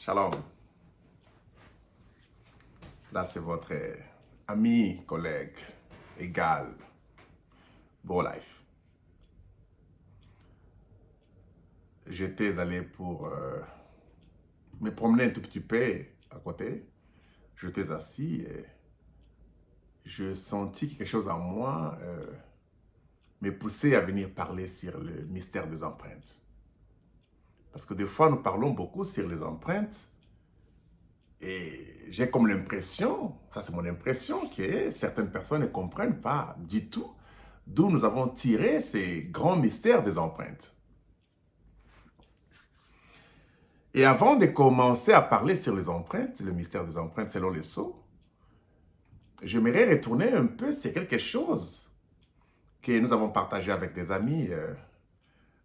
Shalom. Là, c'est votre ami, collègue, égal, Beau Life. J'étais allé pour me promener un tout petit peu à côté. J'étais assis et je sentis que quelque chose en moi me poussait à venir parler sur le mystère des empreintes. Parce que des fois, nous parlons beaucoup sur les empreintes et j'ai comme l'impression, ça c'est mon impression, que certaines personnes ne comprennent pas du tout d'où nous avons tiré ces grands mystères des empreintes. Et avant de commencer à parler sur les empreintes, le mystère des empreintes selon les sceaux, j'aimerais retourner un peu sur quelque chose que nous avons partagé avec des amis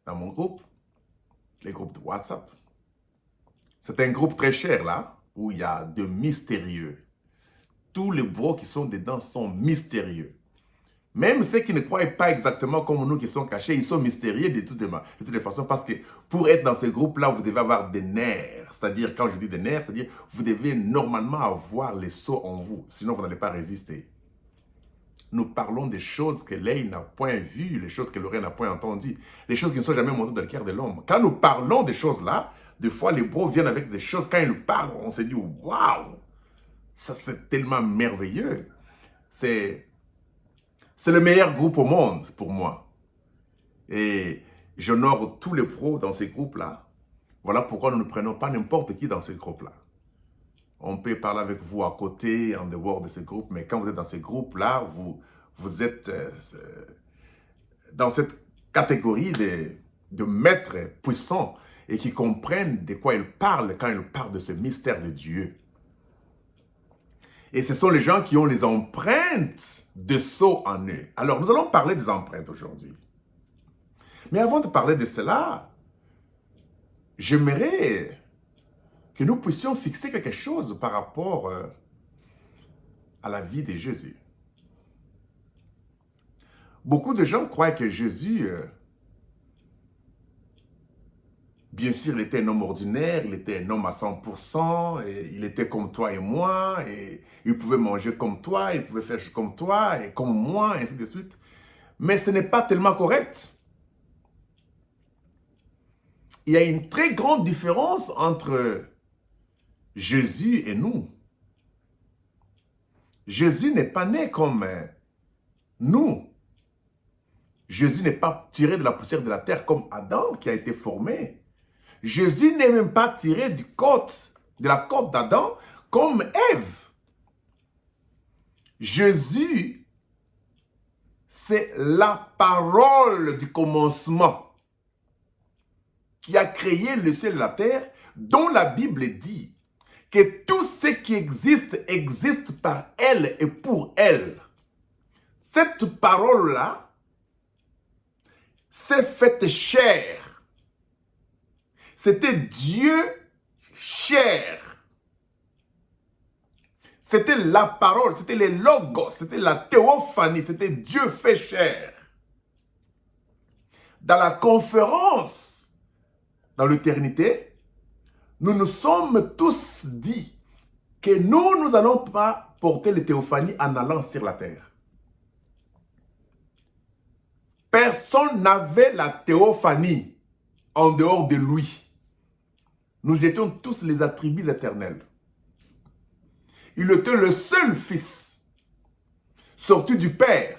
dans mon groupe, les groupes de WhatsApp. C'est un groupe très cher là, où il y a de mystérieux. Tous les bros qui sont dedans sont mystérieux. Même ceux qui ne croient pas exactement comme nous qui sont cachés, ils sont mystérieux de toutes les façons parce que pour être dans ce groupe-là, vous devez avoir des nerfs. C'est-à-dire, quand je dis des nerfs, c'est-à-dire vous devez normalement avoir les sceaux en vous, sinon vous n'allez pas résister. Nous parlons des choses que l'œil n'a point vues, les choses que l'oreille n'a point entendues, les choses qui ne sont jamais montées dans le cœur de l'homme. Quand nous parlons des choses-là, des fois les bros viennent avec des choses, quand ils nous parlent, on se dit « Waouh !» Ça c'est tellement merveilleux. C'est le meilleur groupe au monde pour moi. Et j'honore tous les pros dans ces groupes-là. Voilà pourquoi nous ne prenons pas n'importe qui dans ces groupes-là. On peut parler avec vous à côté, en dehors de ce groupe, mais quand vous êtes dans ces groupes-là, vous êtes dans cette catégorie de maîtres puissants et qui comprennent de quoi ils parlent quand ils parlent de ce mystère de Dieu. Et ce sont les gens qui ont les empreintes de sceaux en eux. Alors, nous allons parler des empreintes aujourd'hui. Mais avant de parler de cela, j'aimerais que nous puissions fixer quelque chose par rapport à la vie de Jésus. Beaucoup de gens croient que Jésus, bien sûr, il était un homme ordinaire, il était un homme à 100%, et il était comme toi et moi, et il pouvait manger comme toi, il pouvait faire comme toi, et comme moi, et ainsi de suite. Mais ce n'est pas tellement correct. Il y a une très grande différence entre Jésus et nous. Jésus n'est pas né comme nous. Jésus n'est pas tiré de la poussière de la terre comme Adam qui a été formé. Jésus n'est même pas tiré de la côte d'Adam comme Ève. Jésus, c'est la parole du commencement qui a créé le ciel et la terre, dont la Bible dit que tout ce qui existe, existe par elle et pour elle. Cette parole-là s'est faite chair. C'était Dieu chair. C'était la parole, c'était les logos, c'était la théophanie, c'était Dieu fait chair. Dans la conférence, dans l'éternité, nous nous sommes tous dit que nous n'allons pas porter les théophanies en allant sur la terre. Personne n'avait la théophanie en dehors de lui. Nous étions tous les attributs éternels. Il était le seul fils sorti du Père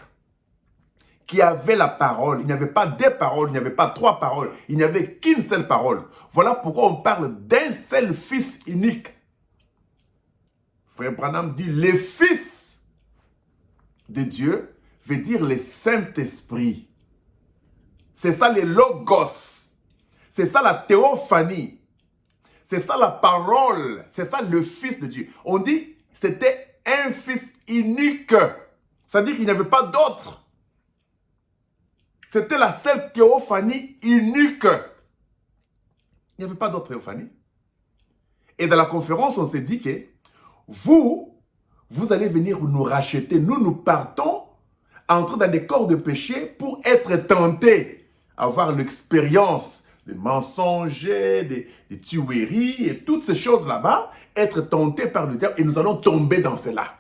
qui avait la parole. Il n'y avait pas deux paroles, il n'y avait pas trois paroles, il n'y avait qu'une seule parole. Voilà pourquoi on parle d'un seul fils unique. Frère Branham dit le fils de Dieu veut dire le Saint-Esprit. C'est ça les logos. C'est ça la théophanie. C'est ça la parole. C'est ça le fils de Dieu. On dit c'était un fils unique. C'est-à-dire qu'il n'y avait pas d'autre. C'était la seule théophanie unique. Il n'y avait pas d'autre théophanie. Et dans la conférence, on s'est dit que vous allez venir nous racheter. Nous partons entrer dans des corps de péché pour être tentés, avoir l'expérience des mensonges, des tueries et toutes ces choses là-bas, être tentés par le diable et nous allons tomber dans cela.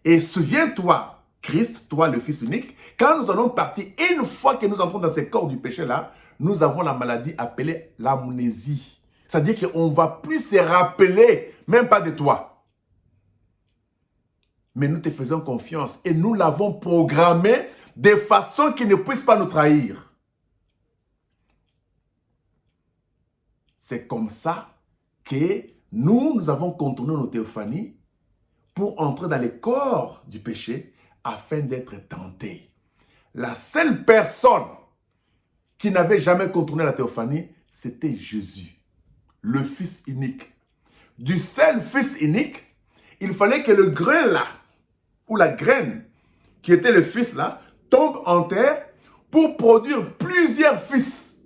Et souviens-toi, Christ, toi le Fils unique, quand nous allons partir, une fois que nous entrons dans ces corps du péché-là, nous avons la maladie appelée l'amnésie. C'est-à-dire qu'on ne va plus se rappeler, même pas de toi. Mais nous te faisons confiance et nous l'avons programmé de façon qu'il ne puisse pas nous trahir. C'est comme ça que nous avons contourné nos théophanies pour entrer dans les corps du péché afin d'être tentés. La seule personne qui n'avait jamais contourné la théophanie, c'était Jésus, le Fils unique. Du seul Fils unique, il fallait que le grain là, ou la graine qui était le Fils là, tombe en terre pour produire plusieurs fils.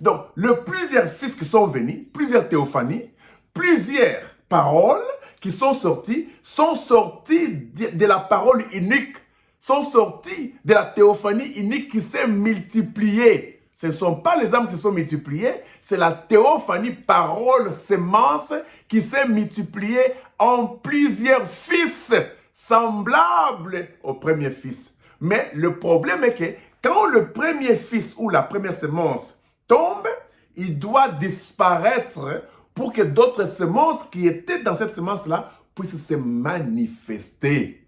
Donc, plusieurs fils qui sont venus, plusieurs théophanies, plusieurs paroles qui sont sorties de la parole unique, sont sorties de la théophanie unique qui s'est multipliée. Ce ne sont pas les âmes qui sont multipliées, c'est la théophanie, parole, sémence qui s'est multipliée en plusieurs fils semblables au premier fils. Mais le problème est que quand le premier fils ou la première sémence tombe, il doit disparaître pour que d'autres semences qui étaient dans cette semence-là puissent se manifester.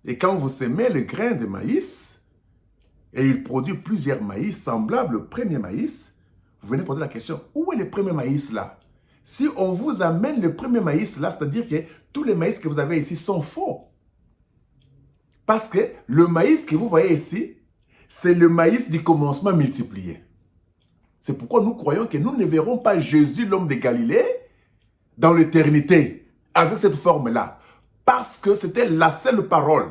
Et quand vous semez le grain de maïs, et il produit plusieurs maïs semblables au premier maïs, vous venez poser la question, où est le premier maïs là? Si on vous amène le premier maïs là, c'est-à-dire que tous les maïs que vous avez ici sont faux. Parce que le maïs que vous voyez ici, c'est le maïs du commencement multiplié. C'est pourquoi nous croyons que nous ne verrons pas Jésus, l'homme de Galilée, dans l'éternité, avec cette forme-là. Parce que c'était la seule parole,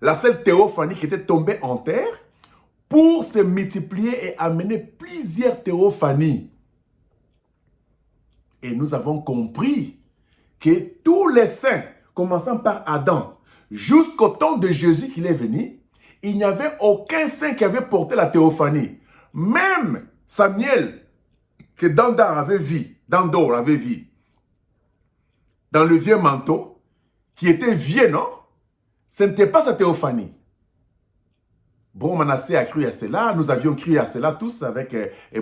la seule théophanie qui était tombée en terre pour se multiplier et amener plusieurs théophanies. Et nous avons compris que tous les saints, commençant par Adam, jusqu'au temps de Jésus qu'il est venu, il n'y avait aucun saint qui avait porté la théophanie. Même Samuel, que Dandor avait vu, dans le vieux manteau, qui était vieux, non? Ce n'était pas sa théophanie. Bon, Manassé a cru à cela, nous avions cru à cela tous avec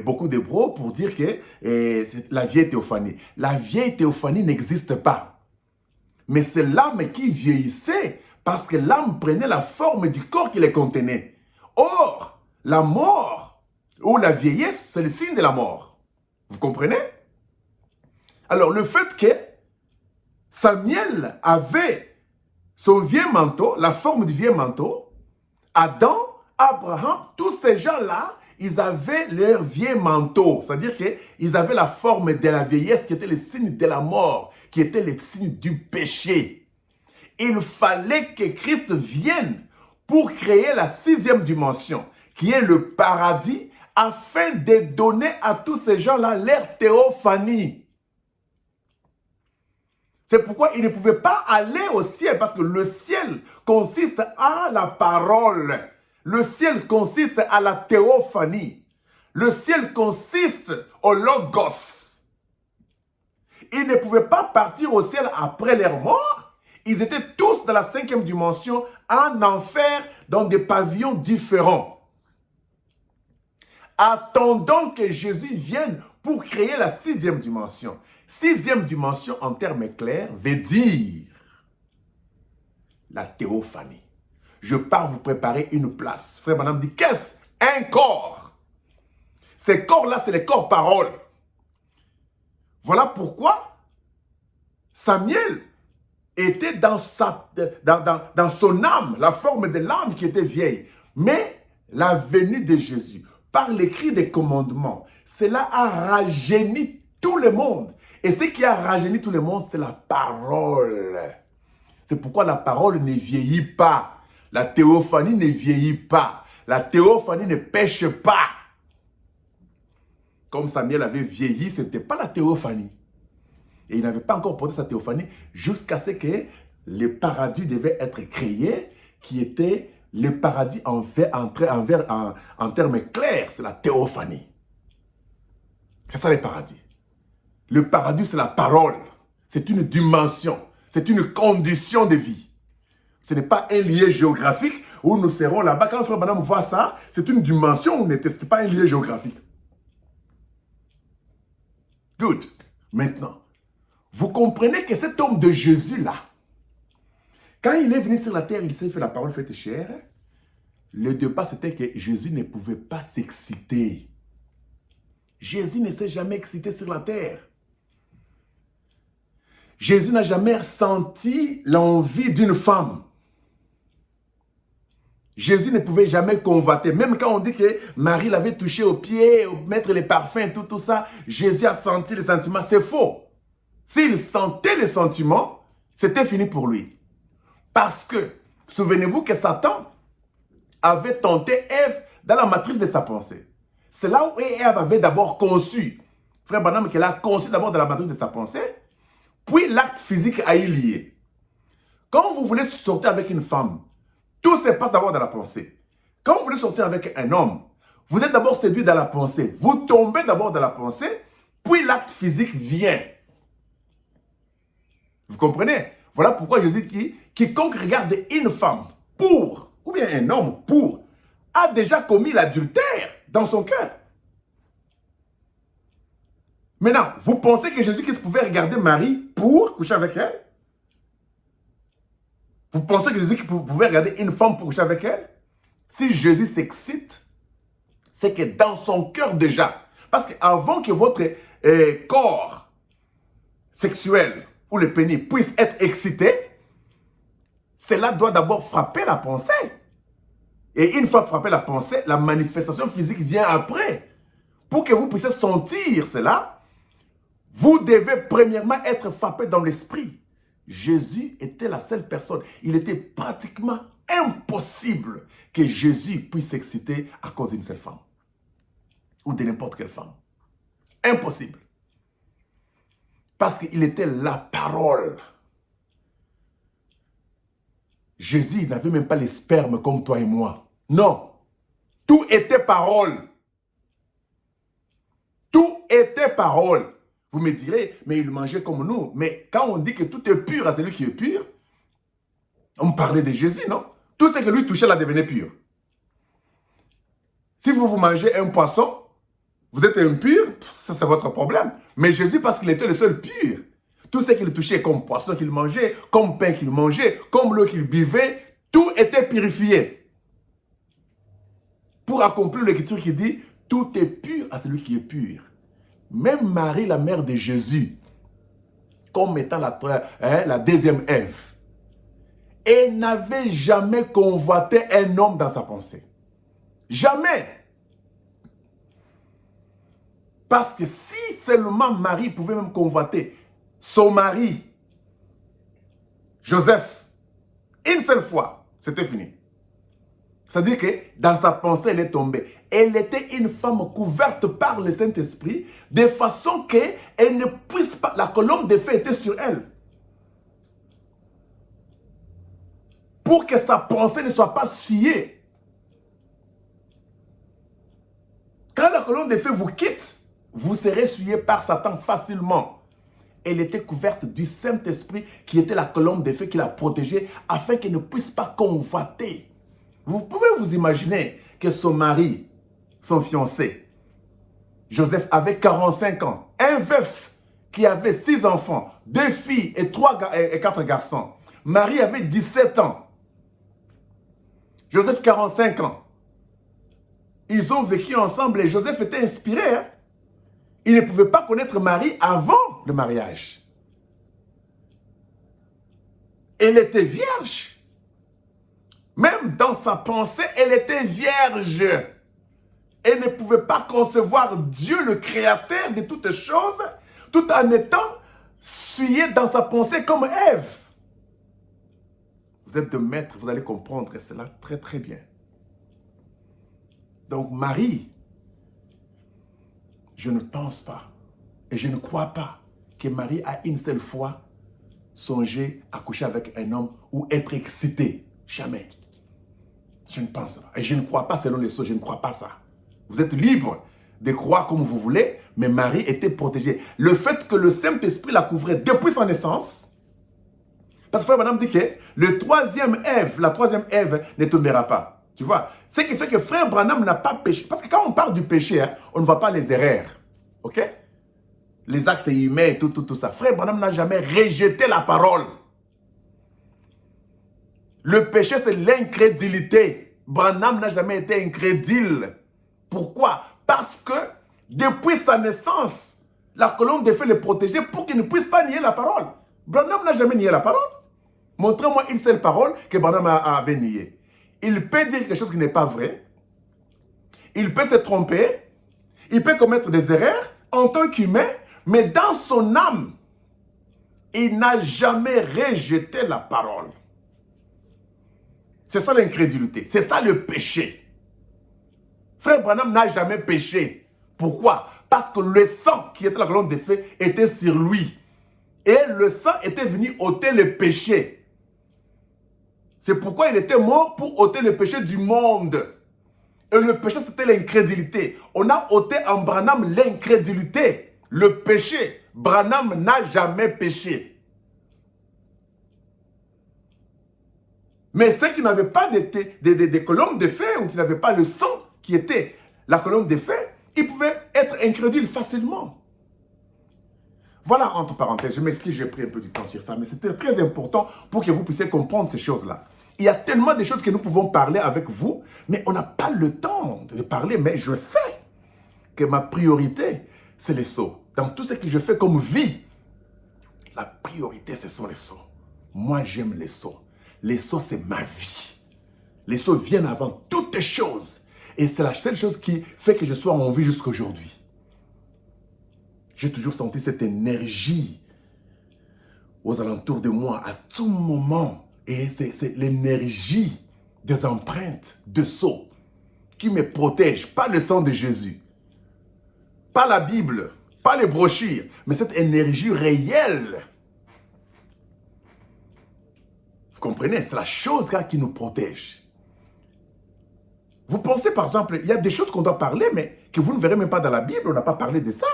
beaucoup de bros pour dire que la vieille théophanie. La vieille théophanie n'existe pas. Mais c'est l'âme qui vieillissait parce que l'âme prenait la forme du corps qui les contenait. Or, la mort ou la vieillesse, c'est le signe de la mort. Vous comprenez? Alors, le fait que Samuel avait son vieux manteau, la forme du vieux manteau, Adam, Abraham, tous ces gens-là, ils avaient leur vieux manteau. C'est-à-dire qu'ils avaient la forme de la vieillesse qui était le signe de la mort, qui était le signe du péché. Il fallait que Christ vienne pour créer la 6e dimension, qui est le paradis, afin de donner à tous ces gens-là leur théophanie. C'est pourquoi ils ne pouvaient pas aller au ciel, parce que le ciel consiste à la parole. Le ciel consiste à la théophanie. Le ciel consiste au logos. Ils ne pouvaient pas partir au ciel après leur mort. Ils étaient tous dans la 5e dimension, en enfer, dans des pavillons différents. Attendons que Jésus vienne pour créer la 6e dimension. 6e dimension, en termes clairs, veut dire la théophanie. Je pars vous préparer une place. Frère Madame dit, qu'est-ce? Un corps. Ces corps-là, c'est les corps paroles. Voilà pourquoi Samuel était dans son âme, la forme de l'âme qui était vieille. Mais la venue de Jésus, par l'écrit des commandements, cela a rajeuni tout le monde. Et ce qui a rajeuni tout le monde, c'est la parole. C'est pourquoi la parole ne vieillit pas. La théophanie ne vieillit pas. La théophanie ne pêche pas. Comme Samuel avait vieilli, ce n'était pas la théophanie. Et il n'avait pas encore porté sa théophanie jusqu'à ce que le paradis devait être créé, qui était Le paradis en termes clairs, c'est la théophanie. C'est ça le paradis. Le paradis, c'est la parole. C'est une dimension. C'est une condition de vie. Ce n'est pas un lieu géographique où nous serons là-bas. Quand Frère Branham voit ça, c'est une dimension où ce n'est pas un lieu géographique. Good. Maintenant, vous comprenez que cet homme de Jésus-là, quand il est venu sur la terre, il s'est fait la parole faite chair. Le débat, c'était que Jésus ne pouvait pas s'exciter. Jésus ne s'est jamais excité sur la terre. Jésus n'a jamais ressenti l'envie d'une femme. Jésus ne pouvait jamais convoiter. Même quand on dit que Marie l'avait touché aux pieds, mettre les parfums, tout ça, Jésus a senti les sentiments. C'est faux. S'il sentait les sentiments, c'était fini pour lui. Parce que, souvenez-vous que Satan avait tenté Ève dans la matrice de sa pensée. C'est là où Ève avait d'abord conçu. Frère Branham, qu'elle a conçu d'abord dans la matrice de sa pensée, puis l'acte physique a eu lié. Quand vous voulez sortir avec une femme, tout se passe d'abord dans la pensée. Quand vous voulez sortir avec un homme, vous êtes d'abord séduit dans la pensée. Vous tombez d'abord dans la pensée, puis l'acte physique vient. Vous comprenez? Voilà pourquoi Jésus dit, quiconque regarde une femme pour, ou bien un homme pour, a déjà commis l'adultère dans son cœur. Maintenant, vous pensez que Jésus-Christ pouvait regarder Marie pour coucher avec elle? Vous pensez que Jésus pouvait regarder une femme pour coucher avec elle? Si Jésus s'excite, c'est que dans son cœur déjà, parce qu'avant que votre corps sexuel ou le pénis puisse être excité, cela doit d'abord frapper la pensée. Et une fois frappé la pensée, la manifestation physique vient après. Pour que vous puissiez sentir cela, vous devez premièrement être frappé dans l'esprit. Jésus était la seule personne. Il était pratiquement impossible que Jésus puisse s'exciter à cause d'une seule femme. Ou de n'importe quelle femme. Impossible. Parce qu'il était la parole. Jésus n'avait même pas les spermes comme toi et moi. Non. Tout était parole. Tout était parole. Vous me direz, mais il mangeait comme nous. Mais quand on dit que tout est pur à celui qui est pur, on parlait de Jésus, non? Tout ce que lui touchait là devenait pur. Si vous mangez un poisson, vous êtes impur, ça c'est votre problème. Mais Jésus, parce qu'il était le seul pur, tout ce qu'il touchait comme poisson qu'il mangeait, comme pain qu'il mangeait, comme l'eau qu'il buvait, tout était purifié. Pour accomplir l'écriture qui dit, tout est pur à celui qui est pur. Même Marie, la mère de Jésus, comme étant la deuxième Ève, elle n'avait jamais convoité un homme dans sa pensée. Jamais. Parce que si seulement Marie pouvait même convoiter son mari, Joseph, une seule fois, c'était fini. C'est-à-dire que dans sa pensée, elle est tombée. Elle était une femme couverte par le Saint-Esprit, de façon qu'elle ne puisse pas... La colonne de feu était sur elle. Pour que sa pensée ne soit pas sciée. Quand la colonne de feu vous quitte, vous serez souillé par Satan facilement. Elle était couverte du Saint-Esprit qui était la colonne de feu qui la protégeait afin qu'elle ne puisse pas convoiter. Vous pouvez vous imaginer que son mari, son fiancé, Joseph avait 45 ans. Un veuf qui avait 6 enfants, 2 filles et 4 garçons. Marie avait 17 ans. Joseph 45 ans. Ils ont vécu ensemble et Joseph était inspiré. Hein? Il ne pouvait pas connaître Marie avant le mariage. Elle était vierge. Même dans sa pensée, elle était vierge. Elle ne pouvait pas concevoir Dieu, le créateur de toutes choses, tout en étant souillée dans sa pensée comme Ève. Vous êtes de maître, vous allez comprendre cela très très bien. Donc Marie, je ne pense pas et je ne crois pas que Marie a une seule fois songé à coucher avec un homme ou être excitée. Jamais. Je ne pense pas. Et je ne crois pas selon les sceaux, je ne crois pas ça. Vous êtes libre de croire comme vous voulez, mais Marie était protégée. Le fait que le Saint-Esprit la couvrait depuis sa naissance, parce que Frère Branham dit que la troisième Ève ne tombera pas. Tu vois, ce qui fait que Frère Branham n'a pas péché. Parce que quand on parle du péché, hein, on ne voit pas les erreurs. Ok? Les actes humains, tout ça. Frère Branham n'a jamais rejeté la parole. Le péché, c'est l'incrédulité. Branham n'a jamais été incrédule. Pourquoi? Parce que depuis sa naissance, la colonne de feu le protégeait pour qu'il ne puisse pas nier la parole. Branham n'a jamais nié la parole. Montrez-moi une seule parole que Branham avait niée. Il peut dire quelque chose qui n'est pas vrai. Il peut se tromper. Il peut commettre des erreurs en tant qu'humain. Mais dans son âme, il n'a jamais rejeté la parole. C'est ça l'incrédulité. C'est ça le péché. Frère Branham n'a jamais péché. Pourquoi? Parce que le sang qui était la colonne de feu était sur lui. Et le sang était venu ôter le péché. C'est pourquoi il était mort pour ôter le péché du monde. Et le péché, c'était l'incrédulité. On a ôté en Branham l'incrédulité. Le péché. Branham n'a jamais péché. Mais ceux qui n'avaient pas des colonnes de feu ou qui n'avaient pas le sang qui était la colonne de feu, ils pouvaient être incrédules facilement. Voilà, entre parenthèses, je m'excuse, j'ai pris un peu du temps sur ça, mais c'était très important pour que vous puissiez comprendre ces choses-là. Il y a tellement de choses que nous pouvons parler avec vous, mais on n'a pas le temps de parler, mais je sais que ma priorité, c'est les sceaux. Dans tout ce que je fais comme vie, la priorité, ce sont les sceaux. Moi, j'aime les sceaux. Les sceaux, c'est ma vie. Les sceaux viennent avant toutes choses. Et c'est la seule chose qui fait que je sois en vie jusqu'à aujourd'hui. J'ai toujours senti cette énergie aux alentours de moi à tout moment. Et c'est l'énergie des empreintes de sceaux qui me protège. Pas le sang de Jésus. Pas la Bible. Pas les brochures. Mais cette énergie réelle. Vous comprenez? C'est la chose là qui nous protège. Vous pensez par exemple, il y a des choses qu'on doit parler, mais que vous ne verrez même pas dans la Bible, on n'a pas parlé de ça.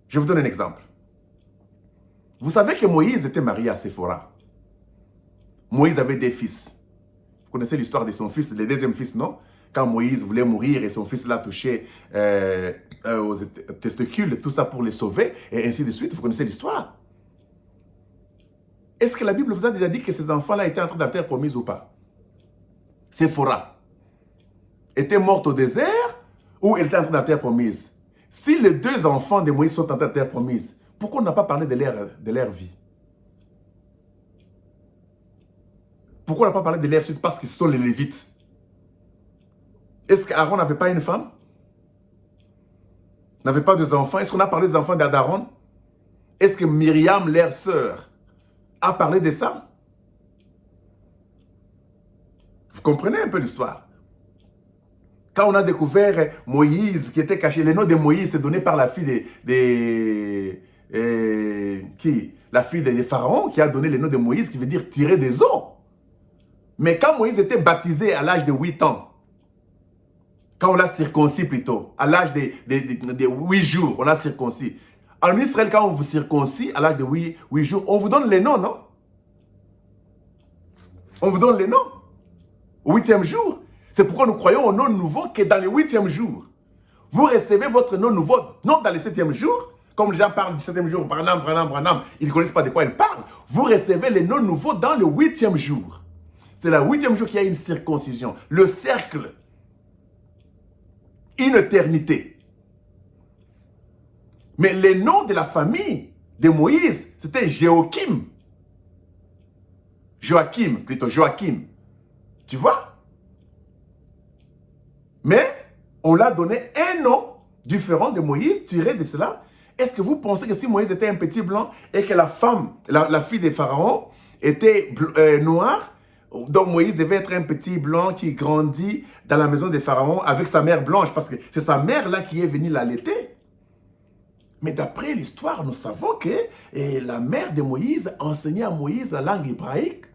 Je vous donne un exemple. Vous savez que Moïse était marié à Séphora. Moïse avait des fils. Vous connaissez l'histoire de son fils, le deuxième fils, non? Quand Moïse voulait mourir et son fils l'a touché aux testicules, tout ça pour les sauver, et ainsi de suite. Vous connaissez l'histoire. Est-ce que la Bible vous a déjà dit que ces enfants-là étaient entrés dans la terre promise ou pas? Séphora était morte au désert ou elle était entrée dans la terre promise? Si les deux enfants de Moïse sont entrés dans la terre promise, pourquoi on n'a pas parlé de leur vie? Pourquoi on n'a pas parlé de leur suite? Parce que ce sont les Lévites. Est-ce qu'Aaron n'avait pas une femme? N'avait pas des enfants? Est-ce qu'on a parlé des enfants d'Aaron? Est-ce que Myriam, leur sœur, a parlé de ça? Vous comprenez un peu l'histoire? Quand on a découvert Moïse qui était caché, le nom de Moïse est donné par la fille la fille des pharaons qui a donné le nom de Moïse qui veut dire tirer des eaux. Mais quand Moïse était baptisé à l'âge de 8 ans, quand on l'a circoncis plutôt, à l'âge de 8 jours, on l'a circoncis. En Israël, quand on vous circoncis à l'âge de 8 jours, on vous donne les noms, non? On vous donne les noms. Au 8e jour. C'est pourquoi nous croyons au nom nouveau que dans le 8e jour. Vous recevez votre nom nouveau, non dans le 7e jour. Comme les gens parlent du 7e jour, Branham, ils ne connaissent pas de quoi ils parlent. Vous recevez les noms nouveaux dans le 8e jour. C'est le 8e jour qu'il y a une circoncision. Le cercle. Une éternité. Mais les noms de la famille de Moïse, c'était Joachim. Joachim. Tu vois? Mais on l'a donné un nom différent de Moïse, tiré de cela. Est-ce que vous pensez que si Moïse était un petit blanc et que la femme, la fille des pharaons, était noire, donc Moïse devait être un petit blanc qui grandit dans la maison des pharaons avec sa mère blanche, parce que c'est sa mère là qui est venue l'allaiter. Mais d'après l'histoire, nous savons que la mère de Moïse enseignait à Moïse la langue hébraïque.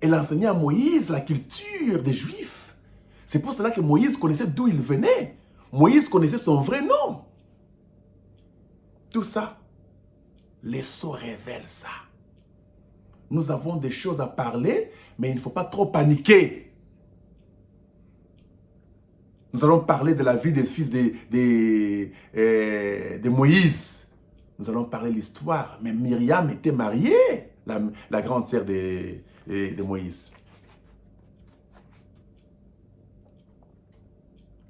Elle enseignait à Moïse la culture des Juifs. C'est pour cela que Moïse connaissait d'où il venait. Moïse connaissait son vrai nom. Tout ça, les sceaux révèlent ça. Nous avons des choses à parler, mais il ne faut pas trop paniquer. Nous allons parler de la vie des fils de Moïse. Nous allons parler de l'histoire. Mais Myriam était mariée, la grande sœur de Moïse.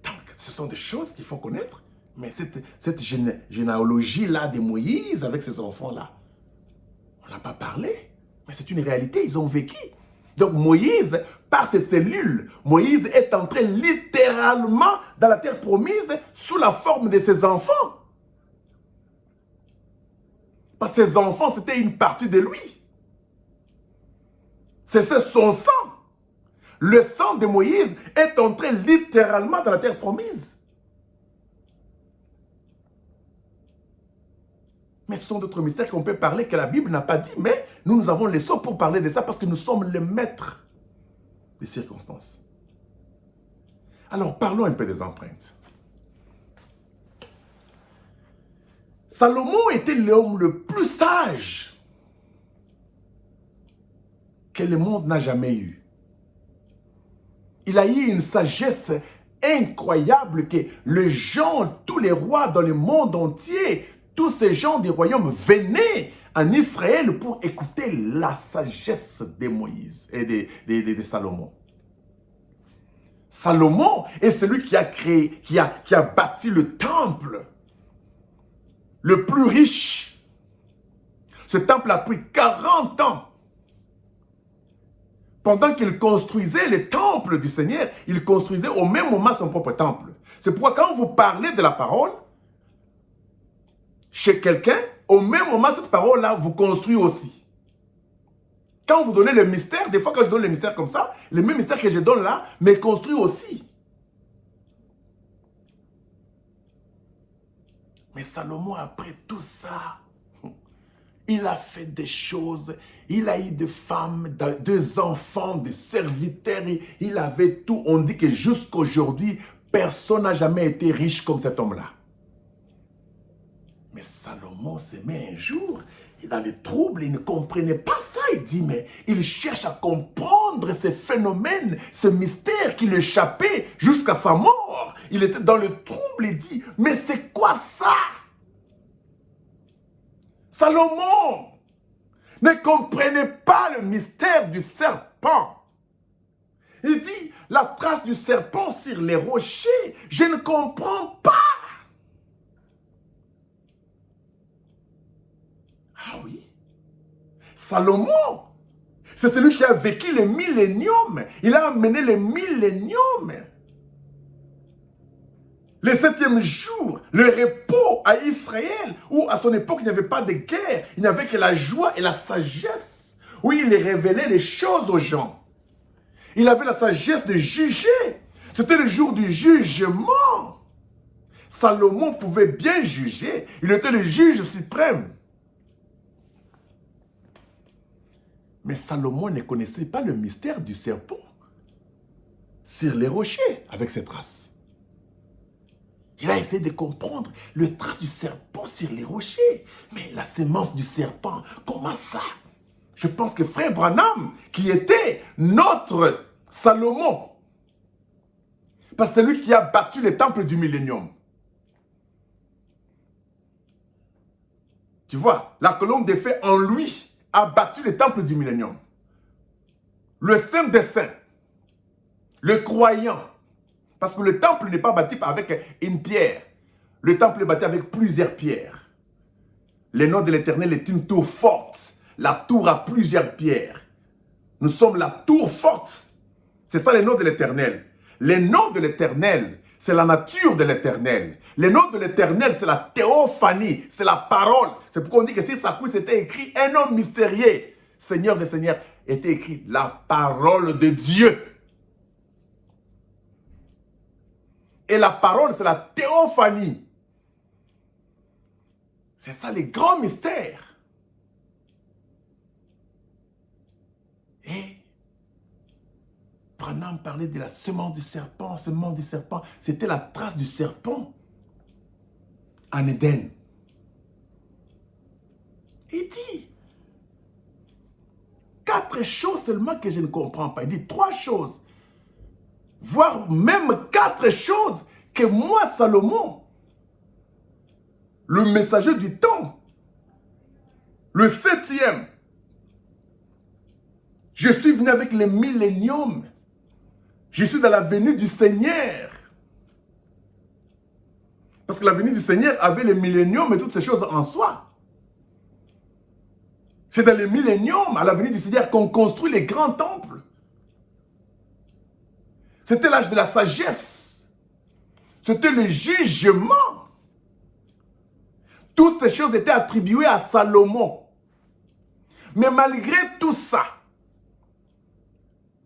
Donc, ce sont des choses qu'il faut connaître. Mais cette généalogie-là de Moïse avec ses enfants-là, on n'a pas parlé. Mais c'est une réalité, ils ont vécu. Donc Moïse, par ses cellules, Moïse est entré littéralement dans la terre promise sous la forme de ses enfants. Parce que ses enfants, c'était une partie de lui. C'est son sang. Le sang de Moïse est entré littéralement dans la terre promise. Mais ce sont d'autres mystères qu'on peut parler que la Bible n'a pas dit, mais nous avons les sceaux pour parler de ça parce que nous sommes les maîtres des circonstances. Alors, parlons un peu des empreintes. Salomon était l'homme le plus sage que le monde n'a jamais eu. Il a eu une sagesse incroyable que les gens, tous les rois dans le monde entier, tous ces gens des royaumes venaient en Israël pour écouter la sagesse de Moïse et de Salomon. Salomon est celui qui a créé, qui a bâti le temple le plus riche. Ce temple a pris 40 ans. Pendant qu'il construisait le temple du Seigneur, il construisait au même moment son propre temple. C'est pourquoi quand vous parlez de la parole, chez quelqu'un, au même moment, cette parole-là vous construit aussi. Quand vous donnez le mystère, des fois quand je donne le mystère comme ça, le même mystère que je donne là, me construit aussi. Mais Salomon, après tout ça, il a fait des choses, il a eu des femmes, des enfants, des serviteurs, il avait tout. On dit que jusqu'à aujourd'hui, personne n'a jamais été riche comme cet homme-là. Mais Salomon s'est mis un jour, et dans les troubles, il ne comprenait pas ça. Il dit, mais il cherche à comprendre ces phénomènes, ces mystères qui l'échappaient jusqu'à sa mort. Il était dans le trouble, il dit, mais c'est quoi ça? Salomon ne comprenait pas le mystère du serpent. Il dit, la trace du serpent sur les rochers, je ne comprends pas. Ah oui, Salomon, c'est celui qui a vécu le millénium. Il a amené le millénium. Le 7e jour, le repos à Israël, où à son époque il n'y avait pas de guerre, il n'y avait que la joie et la sagesse, où il révélait les choses aux gens. Il avait la sagesse de juger. C'était le jour du jugement. Salomon pouvait bien juger. Il était le juge suprême. Mais Salomon ne connaissait pas le mystère du serpent sur les rochers avec ses traces. Il a essayé de comprendre le trace du serpent sur les rochers. Mais la sémence du serpent, comment ça? Je pense que frère Branham, qui était notre Salomon, parce que c'est lui qui a battu le temple du millénium. Tu vois, la colombe des fées en lui a battu le temple du millénium. Le saint des saints, le croyant, parce que le temple n'est pas bâti avec une pierre. Le temple est bâti avec plusieurs pierres. Le nom de l'Éternel est une tour forte. La tour a plusieurs pierres. Nous sommes la tour forte. C'est ça le nom de l'Éternel. Le nom de l'Éternel, c'est la nature de l'Éternel. Le nom de l'Éternel, c'est la théophanie, c'est la parole. C'est pourquoi on dit que sur sa couche, c'était écrit un homme mystérieux. Seigneur des Seigneurs, était écrit la parole de Dieu. Et la parole, c'est la théophanie. C'est ça les grands mystères. Et Branham parlait de la semence du serpent, semence du serpent. C'était la trace du serpent en Éden. Il dit 4 choses seulement que je ne comprends pas. Il dit 3 choses, voire même 4 choses que moi, Salomon, le messager du temps, le 7e, je suis venu avec le millénium. Je suis dans la venue du Seigneur. Parce que la venue du Seigneur avait le millénium et toutes ces choses en soi. C'est dans le millénium, à la venue du Seigneur, qu'on construit les grands temples. C'était l'âge de la sagesse. C'était le jugement. Toutes ces choses étaient attribuées à Salomon. Mais malgré tout ça,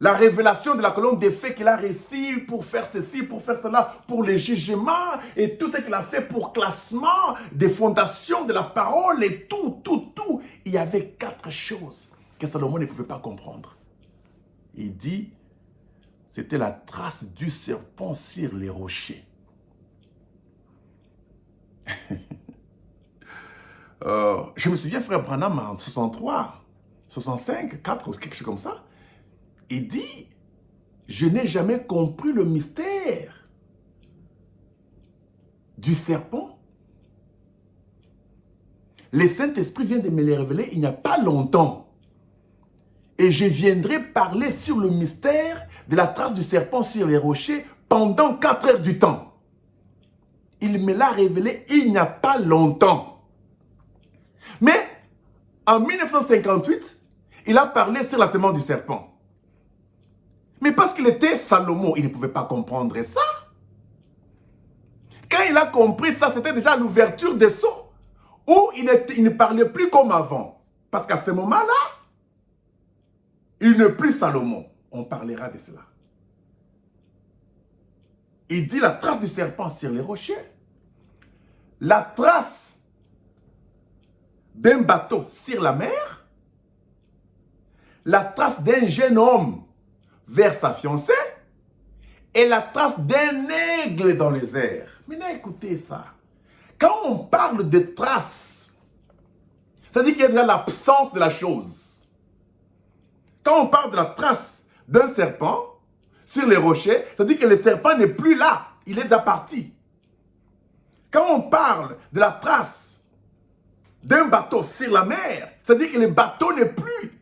la révélation de la colonne des faits qu'il a réussi pour faire ceci, pour faire cela, pour les jugements, et tout ce qu'il a fait pour classement des fondations de la parole, et tout. Il y avait 4 choses que Salomon ne pouvait pas comprendre. Il dit, c'était la trace du serpent sur les rochers. Je me souviens, frère Branham, en 63, 65, 4 ou quelque chose comme ça, il dit, je n'ai jamais compris le mystère du serpent. Le Saint-Esprit vient de me le révéler il n'y a pas longtemps. Et je viendrai parler sur le mystère de la trace du serpent sur les rochers pendant 4 heures du temps. Il me l'a révélé il n'y a pas longtemps. Mais en 1958, il a parlé sur la semence du serpent. Mais parce qu'il était Salomon, il ne pouvait pas comprendre ça. Quand il a compris ça, c'était déjà l'ouverture des sceaux, où il ne parlait plus comme avant. Parce qu'à ce moment-là, il n'est plus Salomon. On parlera de cela. Il dit la trace du serpent sur les rochers, la trace d'un bateau sur la mer, la trace d'un jeune homme vers sa fiancée, et la trace d'un aigle dans les airs. Maintenant, écoutez ça. Quand on parle de traces, ça dit qu'il y a déjà l'absence de la chose. Quand on parle de la trace d'un serpent sur les rochers, ça dit que le serpent n'est plus là. Il est déjà parti. Quand on parle de la trace d'un bateau sur la mer, ça dit que le bateau n'est plus.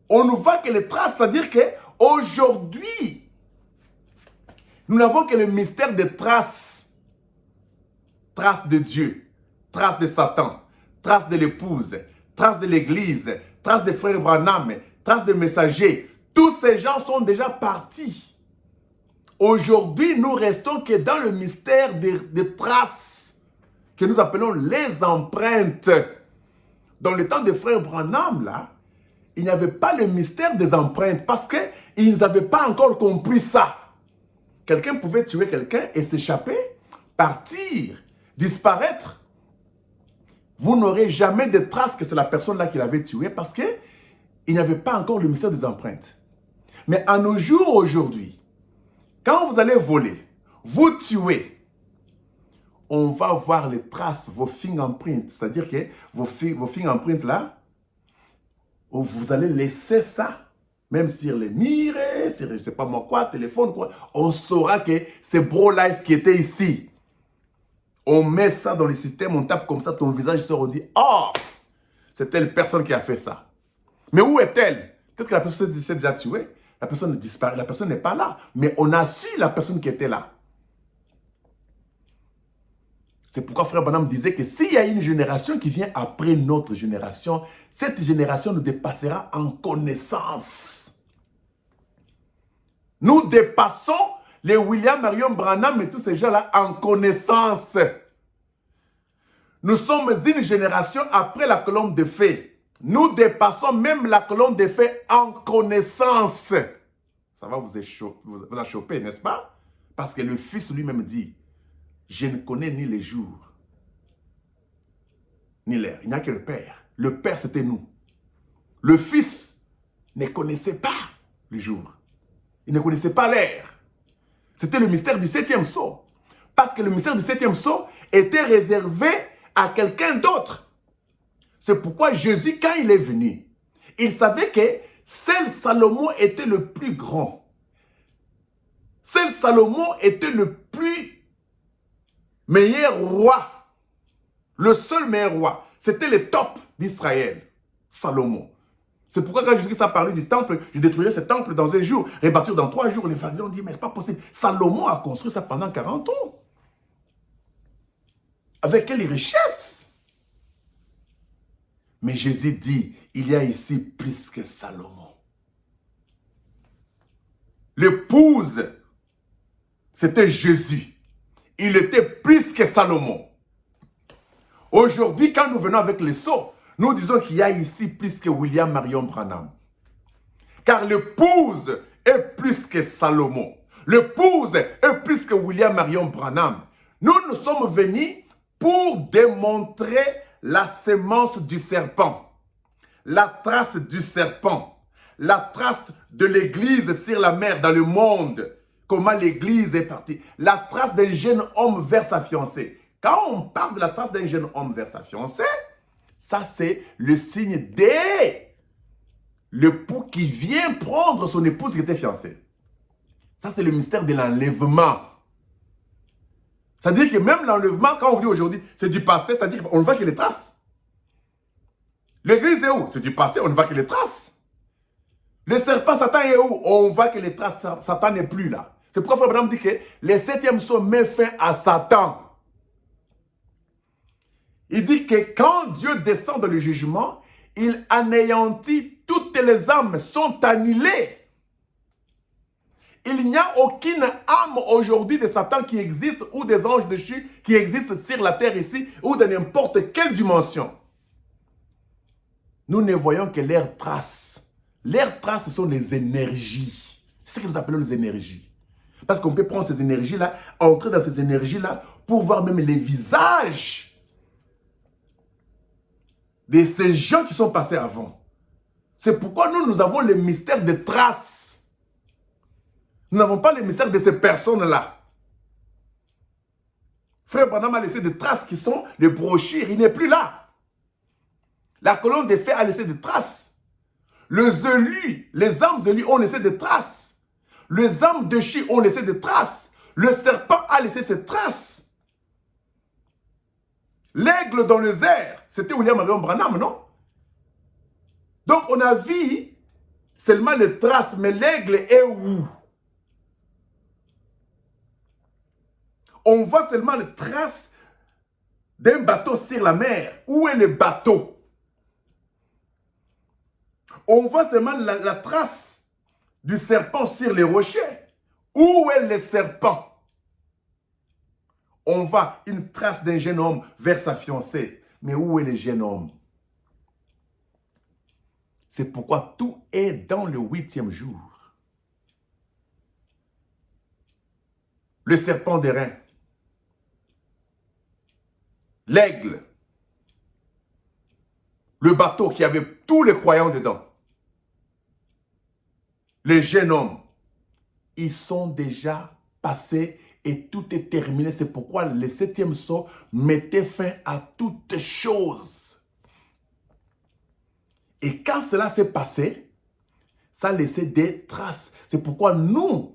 On nous voit que les traces, c'est-à-dire qu'aujourd'hui, nous n'avons que le mystère des traces. Traces de Dieu, traces de Satan, traces de l'épouse, traces de l'église, traces des frères Branham, traces des messagers. Tous ces gens sont déjà partis. Aujourd'hui, nous restons que dans le mystère des traces que nous appelons les empreintes. Dans le temps des frères Branham, là, il n'y avait pas le mystère des empreintes parce qu'ils n'avaient pas encore compris ça. Quelqu'un pouvait tuer quelqu'un et s'échapper, partir, disparaître. Vous n'aurez jamais de traces que c'est la personne-là qui l'avait tué parce qu'il n'y avait pas encore le mystère des empreintes. Mais à nos jours aujourd'hui, quand vous allez voler, vous tuez, on va voir les traces, vos fingerprints. C'est-à-dire que vos fingerprints là, vous allez laisser ça, même sur les murs, sur je ne sais pas moi quoi, téléphone quoi, on saura que c'est Bro Life qui était ici. On met ça dans le système, on tape comme ça, ton visage sort, on dit « Oh, c'est telle personne qui a fait ça. » Mais où est-elle? Peut-être que la personne s'est déjà tuée, la personne disparaît, la personne n'est pas là. Mais on a su la personne qui était là. C'est pourquoi Frère Branham disait que s'il y a une génération qui vient après notre génération, cette génération nous dépassera en connaissance. Nous dépassons les William Marion Branham et tous ces gens-là en connaissance. Nous sommes une génération après la colombe de fées. Nous dépassons même la colombe de fées en connaissance. Ça va vous achoper, n'est-ce pas? Parce que le Fils lui-même dit, je ne connais ni les jours, ni l'heure. Il n'y a que le Père. Le Père, c'était nous. Le Fils ne connaissait pas le jour. Il ne connaissait pas l'heure. C'était le mystère du 7e sceau. Parce que le mystère du 7e sceau était réservé à quelqu'un d'autre. C'est pourquoi Jésus, quand il est venu, il savait que seul Salomon était le plus grand. Seul Salomon était le plus meilleur roi. Le seul meilleur roi. C'était le top d'Israël. Salomon. C'est pourquoi quand Jésus a parlé du temple, je détruirai ce temple dans un jour, rebâtir dans 3 jours. Les pharisiens ont dit, mais c'est pas possible. Salomon a construit ça pendant 40 ans. Avec quelle richesse? Mais Jésus dit, il y a ici plus que Salomon. L'épouse, c'était Jésus. Il était plus que Salomon. Aujourd'hui, quand nous venons avec les sceaux, nous disons qu'il y a ici plus que William Marion Branham. Car l'épouse est plus que Salomon. L'épouse est plus que William Marion Branham. Nous sommes venus pour démontrer la sémence du serpent, la trace du serpent, la trace de l'église sur la mer dans le monde, comment l'église est partie, la trace d'un jeune homme vers sa fiancée. Quand on parle de la trace d'un jeune homme vers sa fiancée, ça c'est le signe de l'époux qui vient prendre son épouse qui était fiancée. Ça c'est le mystère de l'enlèvement. C'est-à-dire que même l'enlèvement, quand on dit aujourd'hui, c'est du passé, c'est-à-dire qu'on ne voit que les traces. L'église est où? C'est du passé, on ne voit que les traces. Le serpent Satan est où? On voit que les traces, Satan n'est plus là. C'est pourquoi Frère Branham dit que les 7e sceau met fin à Satan. Il dit que quand Dieu descend dans le jugement, il anéantit toutes les âmes, sont annulées. Il n'y a aucune âme aujourd'hui de Satan qui existe ou des anges déchus qui existent sur la terre ici ou dans n'importe quelle dimension. Nous ne voyons que leurs traces. Leurs traces, ce sont les énergies. C'est ce que nous appelons les énergies. Parce qu'on peut prendre ces énergies-là, entrer dans ces énergies-là pour voir même les visages de ces gens qui sont passés avant. C'est pourquoi nous avons le mystère des traces. Nous n'avons pas le mystère de ces personnes-là. Frère Branham a laissé des traces qui sont les brochures. Il n'est plus là. La colonne des faits a laissé des traces. Les élus, les âmes élus ont laissé des traces. Les âmes déchues ont laissé des traces. Le serpent a laissé ses traces. L'aigle dans les airs, c'était William Marion Branham, non? Donc on a vu seulement les traces, mais l'aigle est où? On voit seulement les traces d'un bateau sur la mer. Où est le bateau? On voit seulement la trace du serpent sur les rochers. Où est le serpent? On voit une trace d'un jeune homme vers sa fiancée. Mais où est le jeune homme? C'est pourquoi tout est dans le 8e jour. Le serpent d'airain. L'aigle. Le bateau qui avait tous les croyants dedans. Les jeunes hommes. Ils sont déjà passés et tout est terminé. C'est pourquoi le 7e sceau mettait fin à toutes choses. Et quand cela s'est passé, ça laissait des traces. C'est pourquoi nous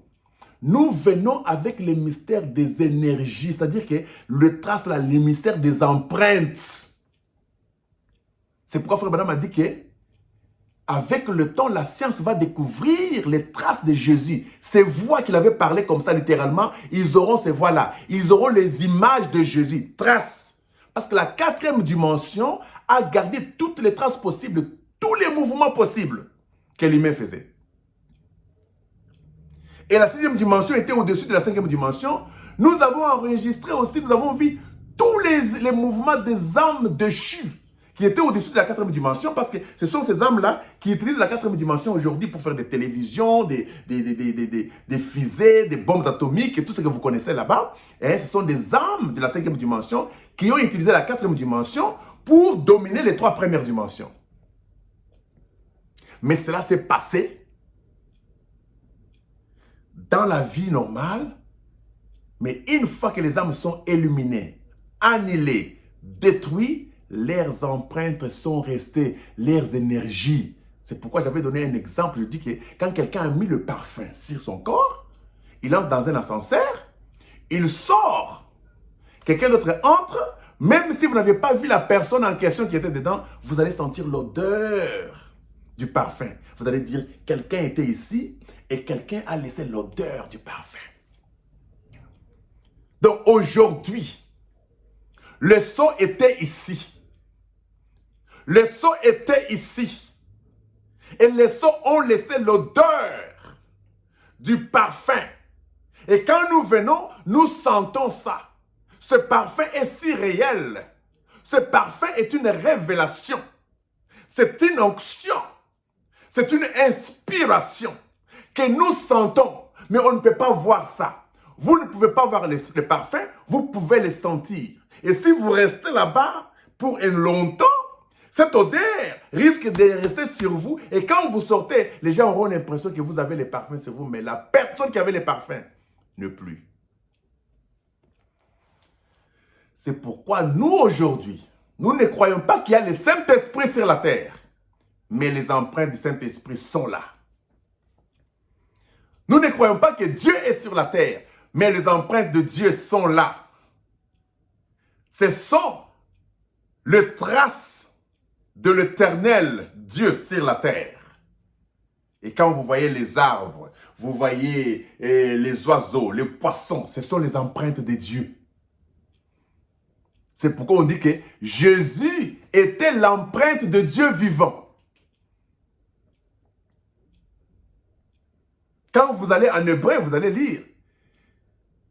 venons avec le mystère des énergies. C'est-à-dire que le trace, là, le mystère des empreintes. C'est pourquoi Frère Branham a dit que avec le temps, la science va découvrir les traces de Jésus. Ces voix qu'il avait parlé comme ça littéralement, ils auront ces voix-là. Ils auront les images de Jésus, traces. Parce que la 4e dimension a gardé toutes les traces possibles, tous les mouvements possibles que l'humain faisait. Et la 6e dimension était au-dessus de la 5e dimension. Nous avons enregistré aussi, nous avons vu tous les mouvements des âmes déchues qui étaient au-dessus de la 4e dimension, parce que ce sont ces âmes-là qui utilisent la 4e dimension aujourd'hui pour faire des télévisions, des fusées, des bombes atomiques et tout ce que vous connaissez là-bas. Et ce sont des âmes de la 5e dimension qui ont utilisé la 4e dimension pour dominer les 3 premières dimensions. Mais cela s'est passé dans la vie normale. Mais une fois que les âmes sont illuminées, annihilées, détruites, leurs empreintes sont restées, leurs énergies. C'est pourquoi j'avais donné un exemple. Je dis que quand quelqu'un a mis le parfum sur son corps, il entre dans un ascenseur, il sort. Quelqu'un d'autre entre, même si vous n'avez pas vu la personne en question qui était dedans, vous allez sentir l'odeur du parfum. Vous allez dire, quelqu'un était ici et quelqu'un a laissé l'odeur du parfum. Donc aujourd'hui, le sceau était ici. Le sceau était ici. Et les sceaux ont laissé l'odeur du parfum. Et quand nous venons, nous sentons ça. Ce parfum est si réel. Ce parfum est une révélation. C'est une onction. C'est une inspiration que nous sentons. Mais on ne peut pas voir ça. Vous ne pouvez pas voir les parfums, vous pouvez les sentir. Et si vous restez là-bas pour un longtemps, cette odeur risque de rester sur vous. Et quand vous sortez, les gens auront l'impression que vous avez les parfums sur vous. Mais la personne qui avait les parfums, ne plus. C'est pourquoi nous, aujourd'hui, nous ne croyons pas qu'il y a le Saint-Esprit sur la terre. Mais les empreintes du Saint-Esprit sont là. Nous ne croyons pas que Dieu est sur la terre. Mais les empreintes de Dieu sont là. Ce sont les traces de l'éternel Dieu sur la terre. Et quand vous voyez les arbres, vous voyez les oiseaux, les poissons, ce sont les empreintes de Dieu. C'est pourquoi on dit que Jésus était l'empreinte de Dieu vivant. Quand vous allez en hébreu, vous allez lire.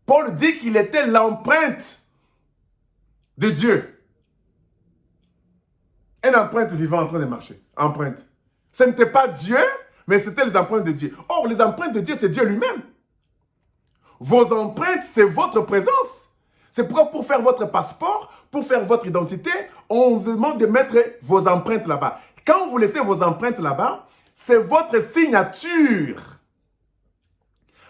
Paul dit qu'il était l'empreinte de Dieu. Une empreinte vivante en train de marcher. Empreinte. Ce n'était pas Dieu, mais c'était les empreintes de Dieu. Or, les empreintes de Dieu, c'est Dieu lui-même. Vos empreintes, c'est votre présence. C'est pourquoi pour faire votre passeport, pour faire votre identité, on vous demande de mettre vos empreintes là-bas. Quand vous laissez vos empreintes là-bas, c'est votre signature.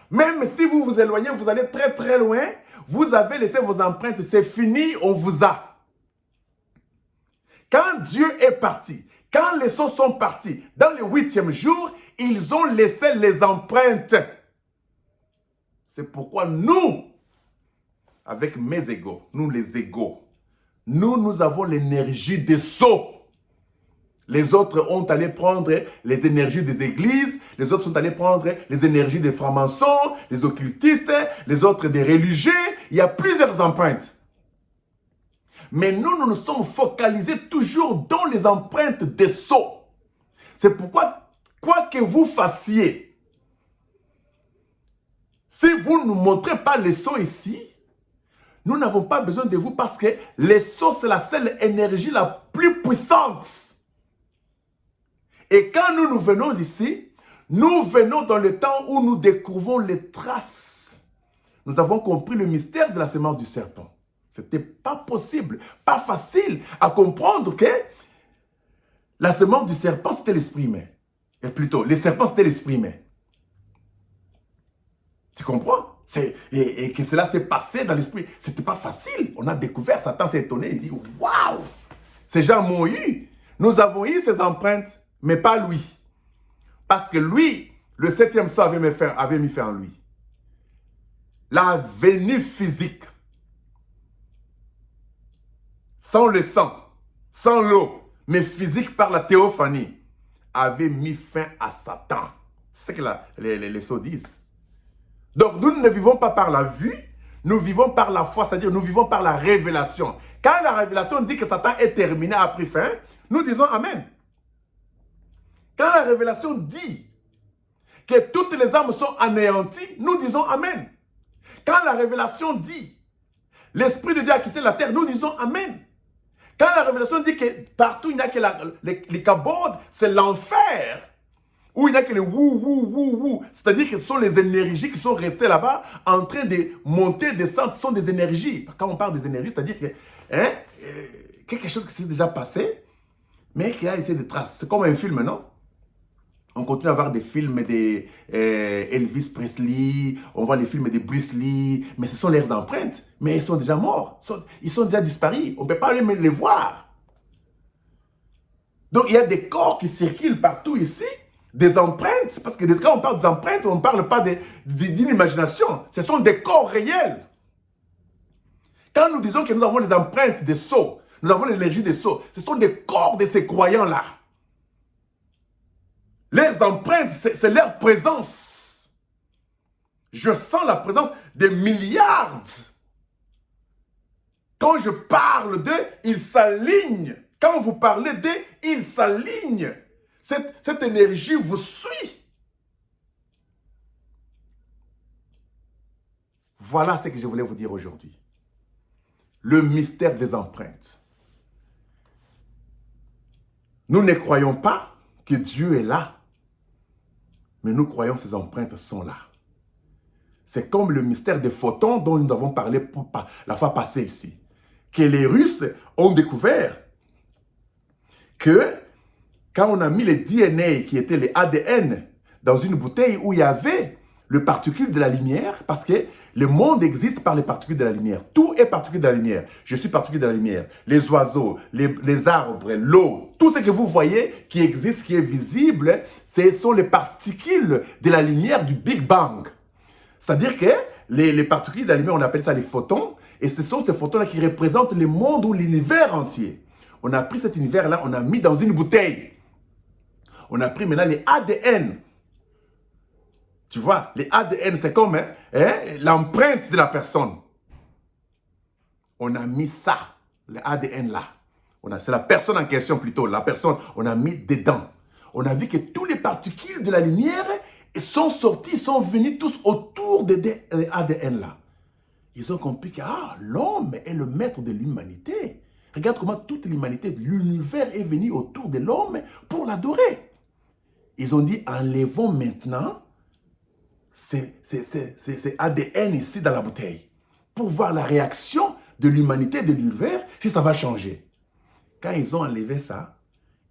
Même si vous vous éloignez, vous allez très très loin, vous avez laissé vos empreintes, c'est fini, on vous a. Quand Dieu est parti, quand les sceaux sont partis, dans le 8e jour, ils ont laissé les empreintes. C'est pourquoi nous, avec mes égaux, nous les égaux, nous avons l'énergie des sceaux. Les autres ont allé prendre les énergies des églises, les autres sont allés prendre les énergies des francs-maçons, les occultistes, les autres des religieux. Il y a plusieurs empreintes. Mais nous nous sommes focalisés toujours dans les empreintes des sceaux. C'est pourquoi, quoi que vous fassiez, si vous ne nous montrez pas les sceaux ici, nous n'avons pas besoin de vous parce que les sceaux, c'est la seule énergie la plus puissante. Et quand nous venons ici, nous venons dans le temps où nous découvrons les traces. Nous avons compris le mystère de la semence du serpent. Ce n'était pas possible, pas facile à comprendre que la semence du serpent, c'était l'esprit humain. Et plutôt, les serpents, c'était l'esprit humain. Tu comprends? Et que cela s'est passé dans l'esprit. Ce n'était pas facile. On a découvert, Satan s'est étonné, il dit, waouh! Ces gens m'ont eu. Nous avons eu ces empreintes. Mais pas lui. Parce que lui, le 7e sceau avait mis fin en lui. La venue physique. Sans le sang, sans l'eau, mais physique par la théophanie, avait mis fin à Satan. C'est ce que les sceaux disent. Donc nous ne vivons pas par la vue, nous vivons par la foi, c'est-à-dire nous vivons par la révélation. Quand la révélation dit que Satan est terminé, a pris fin, nous disons Amen. Quand la révélation dit que toutes les âmes sont anéanties, nous disons Amen. Quand la révélation dit l'Esprit de Dieu a quitté la terre, nous disons Amen. Quand la révélation dit que partout il n'y a que les kabodes, c'est l'enfer. Où il n'y a que les wou. C'est-à-dire que ce sont les énergies qui sont restées là-bas en train de monter, descendre. Ce sont des énergies. Quand on parle des énergies, c'est-à-dire que quelque chose qui s'est déjà passé, mais qui a laissé des traces. C'est comme un film, non? On continue à voir des films de Elvis Presley, on voit les films de Bruce Lee, mais ce sont leurs empreintes. Mais ils sont déjà morts, ils sont déjà disparus. On ne peut pas même les voir. Donc il y a des corps qui circulent partout ici, des empreintes, parce que quand on parle d'empreintes, on ne parle pas d'une imagination. Ce sont des corps réels. Quand nous disons que nous avons les empreintes des sceaux, nous avons l'énergie des sceaux, ce sont des corps de ces croyants-là. Leurs empreintes, c'est leur présence. Je sens la présence de milliards. Quand je parle d'eux, ils s'alignent. Quand vous parlez d'eux, ils s'alignent. Cette énergie vous suit. Voilà ce que je voulais vous dire aujourd'hui. Le mystère des empreintes. Nous ne croyons pas que Dieu est là, mais nous croyons que ces empreintes sont là. C'est comme le mystère des photons dont nous avons parlé la fois passée ici. Que les Russes ont découvert que quand on a mis le DNA, qui était les ADN, dans une bouteille où il y avait le particule de la lumière, parce que le monde existe par les particules de la lumière. Tout est particule de la lumière. Je suis particule de la lumière. Les oiseaux, les arbres, l'eau, tout ce que vous voyez qui existe, qui est visible, ce sont les particules de la lumière du Big Bang. C'est-à-dire que les particules de la lumière, on appelle ça les photons, et ce sont ces photons-là qui représentent le monde ou l'univers entier. On a pris cet univers-là, on a mis dans une bouteille. On a pris maintenant les ADN. Tu vois, les ADN, c'est comme l'empreinte de la personne. On a mis ça, les ADN là. C'est la personne en question plutôt. La personne, on a mis dedans. On a vu que tous les particules de la lumière sont sortis, sont venus tous autour des ADN là. Ils ont compris que l'homme est le maître de l'humanité. Regarde comment toute l'humanité, l'univers est venu autour de l'homme pour l'adorer. Ils ont dit, enlevons maintenant ces ADN ici dans la bouteille pour voir la réaction de l'humanité, de l'univers, si ça va changer. Quand ils ont enlevé ça,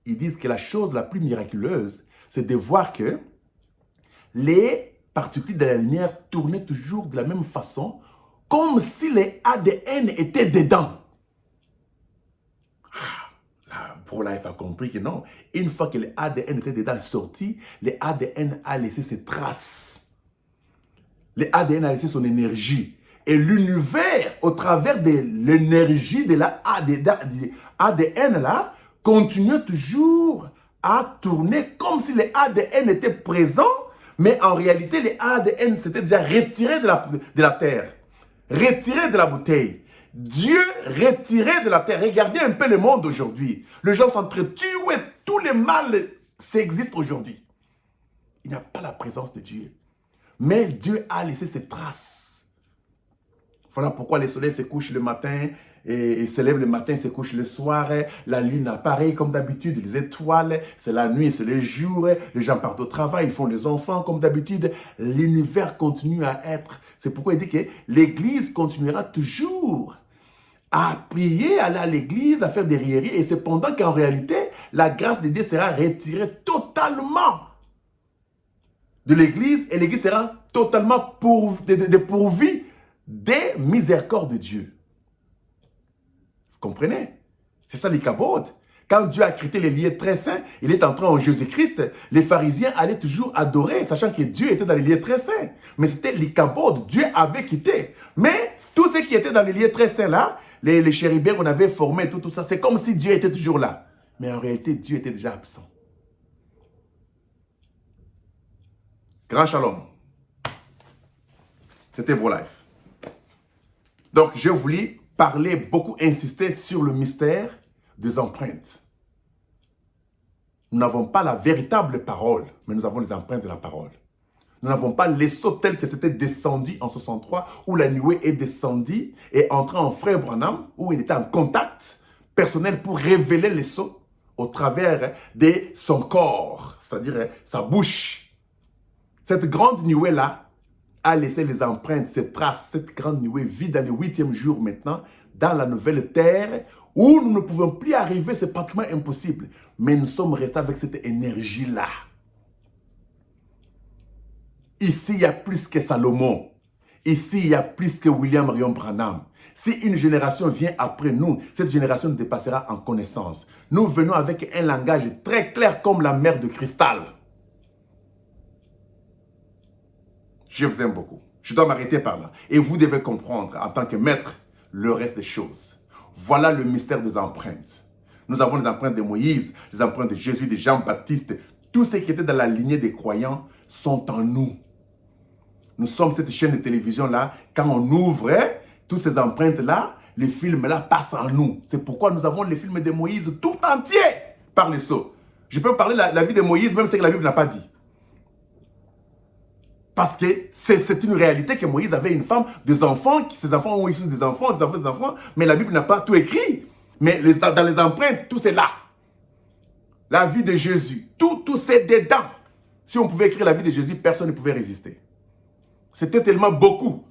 ils disent que la chose la plus miraculeuse, c'est de voir que les particules de la lumière tournaient toujours de la même façon, comme si les ADN étaient dedans. Pour Life a compris que non. Une fois que les ADN étaient dedans sortis, les ADN a laissé ses traces. Les ADN a laissé son énergie. Et l'univers, au travers de l'énergie de l'ADN là, continue toujours à tourner comme si les ADN étaient présents, mais en réalité, les ADN s'étaient déjà retirés de la terre, retirés de la bouteille. Dieu retiré de la terre. Regardez un peu le monde aujourd'hui. Les gens s'entretuent, tous les mal existent aujourd'hui. Il n'y a pas la présence de Dieu. Mais Dieu a laissé ses traces. Voilà pourquoi le soleil se couche le matin, et se lève le matin, se couche le soir. La lune apparaît comme d'habitude, les étoiles, c'est la nuit, c'est le jour. Les gens partent au travail, ils font les enfants comme d'habitude. L'univers continue à être. C'est pourquoi il dit que l'Église continuera toujours à prier, à aller à l'église, à faire des rières. Et cependant qu'en réalité, la grâce de Dieu sera retirée totalement de l'église et l'église sera totalement dépourvue des miséricordes de Dieu. Vous comprenez? C'est ça l'ikabod. Quand Dieu a créé les lieux très saints, il est entré en Jésus-Christ, les pharisiens allaient toujours adorer, sachant que Dieu était dans les lieux très saints. Mais c'était l'ikabod, Dieu avait quitté. Mais tous ceux qui étaient dans les lieux très saints là, les chérubins qu'on avait formés, tout ça, c'est comme si Dieu était toujours là. Mais en réalité, Dieu était déjà absent. Grand shalom. C'était Beau Life. Donc, je voulais parler, beaucoup insister sur le mystère des empreintes. Nous n'avons pas la véritable parole, mais nous avons les empreintes de la parole. Nous n'avons pas les sceaux tels que c'était descendu en 63, où la nuée est descendue et entrée en frère Branham, où il était en contact personnel pour révéler les sceaux au travers de son corps, c'est-à-dire sa bouche. Cette grande nuée-là a laissé les empreintes, ces traces. Cette grande nuée vit dans le 8e jour maintenant, dans la nouvelle terre, où nous ne pouvons plus arriver, c'est pratiquement impossible. Mais nous sommes restés avec cette énergie-là. Ici, il y a plus que Salomon. Ici, il y a plus que William Marion Branham. Si une génération vient après nous, cette génération nous dépassera en connaissance. Nous venons avec un langage très clair comme la mer de cristal. Je vous aime beaucoup. Je dois m'arrêter par là. Et vous devez comprendre, en tant que maître, le reste des choses. Voilà le mystère des empreintes. Nous avons les empreintes de Moïse, les empreintes de Jésus, de Jean-Baptiste. Tous ceux qui étaient dans la lignée des croyants sont en nous. Nous sommes cette chaîne de télévision-là. Quand on ouvre toutes ces empreintes-là, les films-là passent en nous. C'est pourquoi nous avons les films de Moïse tout entiers par les sceaux. Je peux parler de la vie de Moïse, même ce que la Bible n'a pas dit. Parce que c'est une réalité que Moïse avait une femme, des enfants, ces enfants ont issu des enfants, mais la Bible n'a pas tout écrit. Mais dans les empreintes, tout c'est là. La vie de Jésus, tout c'est dedans. Si on pouvait écrire la vie de Jésus, personne ne pouvait résister. C'était tellement beaucoup.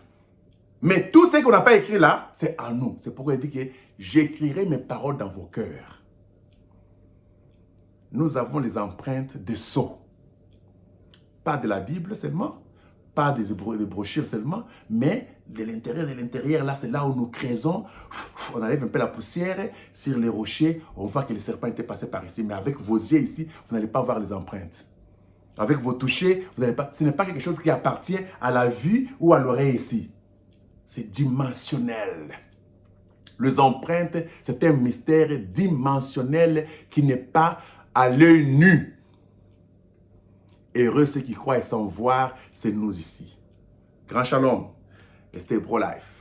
Mais tout ce qu'on n'a pas écrit là, c'est en nous. C'est pourquoi il dit que j'écrirai mes paroles dans vos cœurs. Nous avons les empreintes des sceaux. Pas de la Bible seulement, pas des brochures seulement, mais de l'intérieur, là, c'est là où nous creusons. On enlève un peu la poussière sur les rochers. On voit que les serpents étaient passés par ici. Mais avec vos yeux ici, vous n'allez pas voir les empreintes. Avec vos touchés, vous n'allez pas. Ce n'est pas quelque chose qui appartient à la vue ou à l'oreille ici. C'est dimensionnel. Les empreintes, c'est un mystère dimensionnel qui n'est pas à l'œil nu. Heureux ceux qui croient et sans voir, c'est nous ici. Grand shalom. Restez pro-life.